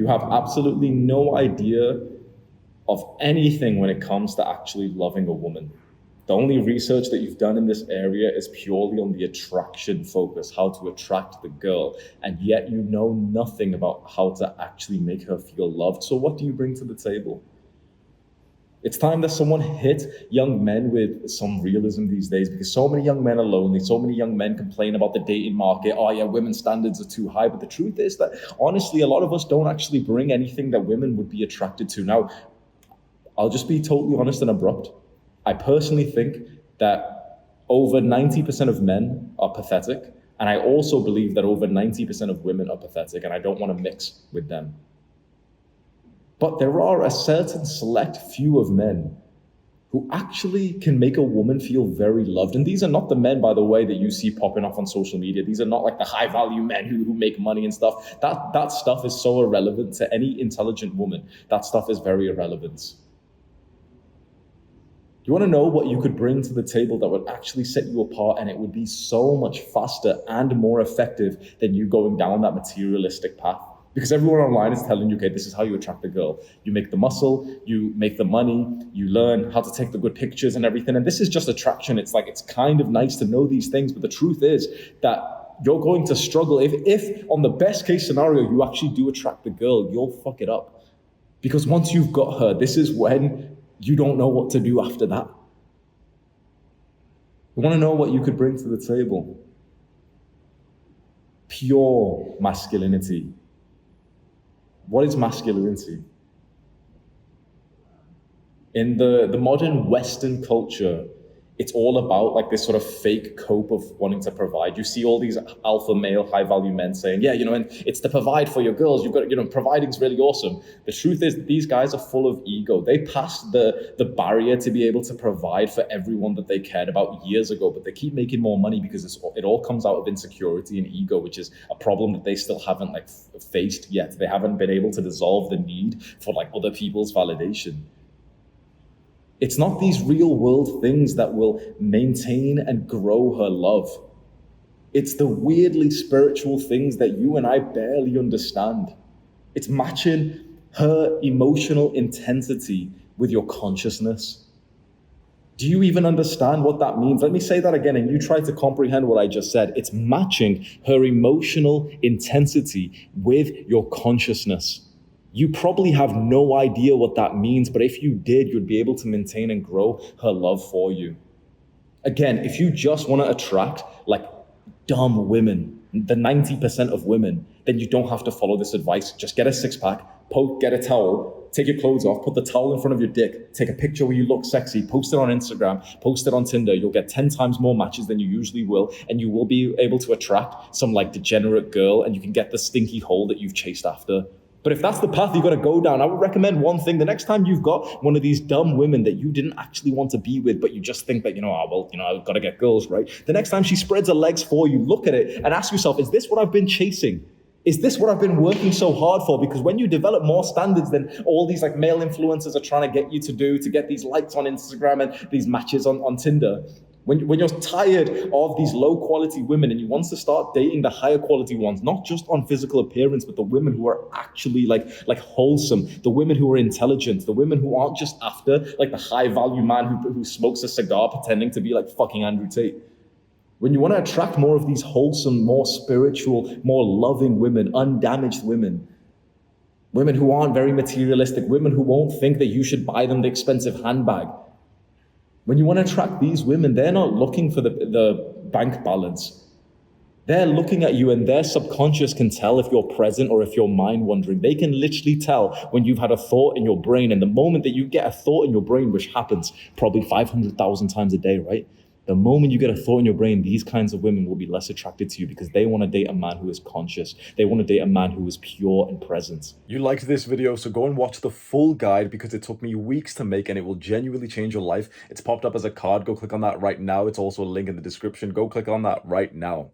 You have absolutely no idea of anything when it comes to actually loving a woman. The only research that you've done in this area is purely on the attraction focus, how to attract the girl, and yet you know nothing about how to actually make her feel loved. So, what do you bring to the table? It's time that someone hit young men with some realism these days because so many young men are lonely. So many young men complain about the dating market. Oh, yeah, women's standards are too high. But the truth is that, honestly, a lot of us don't actually bring anything that women would be attracted to. Now, I'll just be totally honest and abrupt. I personally think that over 90% of men are pathetic. And I also believe that over 90% of women are pathetic. And I don't want to mix with them. But there are a certain select few of men who actually can make a woman feel very loved. And these are not the men, by the way, that you see popping off on social media. These are not like the high value men who make money and stuff. That stuff is so irrelevant to any intelligent woman. That stuff is very irrelevant. You want to know what you could bring to the table that would actually set you apart, and it would be so much faster and more effective than you going down that materialistic path. Because everyone online is telling you, okay, this is how you attract a girl. You make the muscle, you make the money, you learn how to take the good pictures and everything. And this is just attraction. It's like, it's kind of nice to know these things, but the truth is that you're going to struggle. If on the best case scenario, you actually do attract the girl, you'll fuck it up. Because once you've got her, this is when you don't know what to do after that. You want to know what you could bring to the table? Pure masculinity. What is masculinity? In the modern Western culture, it's all about like this sort of fake cope of wanting to provide. You see all these alpha male, high value men saying, yeah, and it's to provide for your girls. You've got, providing's really awesome. The truth is that these guys are full of ego. They passed the barrier to be able to provide for everyone that they cared about years ago, but they keep making more money because it all comes out of insecurity and ego, which is a problem that they still haven't faced yet. They haven't been able to dissolve the need for other people's validation. It's not these real world things that will maintain and grow her love. It's the weirdly spiritual things that you and I barely understand. It's matching her emotional intensity with your consciousness. Do you even understand what that means? Let me say that again and you try to comprehend what I just said. It's matching her emotional intensity with your consciousness. You probably have no idea what that means, but if you did, you'd be able to maintain and grow her love for you. Again, if you just want to attract dumb women, the 90% of women, then you don't have to follow this advice. Just get a six-pack, get a towel, take your clothes off, put the towel in front of your dick, take a picture where you look sexy, post it on Instagram, post it on Tinder. You'll get 10 times more matches than you usually will, and you will be able to attract some degenerate girl, and you can get the stinky hole that you've chased after. But if that's the path you've got to go down, I would recommend one thing. The next time you've got one of these dumb women that you didn't actually want to be with, but you just think that, I've got to get girls, right? The next time she spreads her legs for you, look at it and ask yourself, is this what I've been chasing? Is this what I've been working so hard for? Because when you develop more standards than all these male influencers are trying to get you to do, to get these likes on Instagram and these matches on Tinder, when you're tired of these low quality women and you want to start dating the higher quality ones, not just on physical appearance, but the women who are actually wholesome, the women who are intelligent, the women who aren't just after the high value man who smokes a cigar pretending to be fucking Andrew Tate. When you want to attract more of these wholesome, more spiritual, more loving women, undamaged women who aren't very materialistic, women who won't think that you should buy them the expensive handbag. When you want to attract these women, they're not looking for the bank balance. They're looking at you and their subconscious can tell if you're present or if you're mind wandering. They can literally tell when you've had a thought in your brain. And the moment that you get a thought in your brain, which happens probably 500,000 times a day, right? The moment you get a thought in your brain, these kinds of women will be less attracted to you because they want to date a man who is conscious. They want to date a man who is pure and present. You liked this video, so go and watch the full guide because it took me weeks to make and it will genuinely change your life. It's popped up as a card. Go click on that right now. It's also a link in the description. Go click on that right now.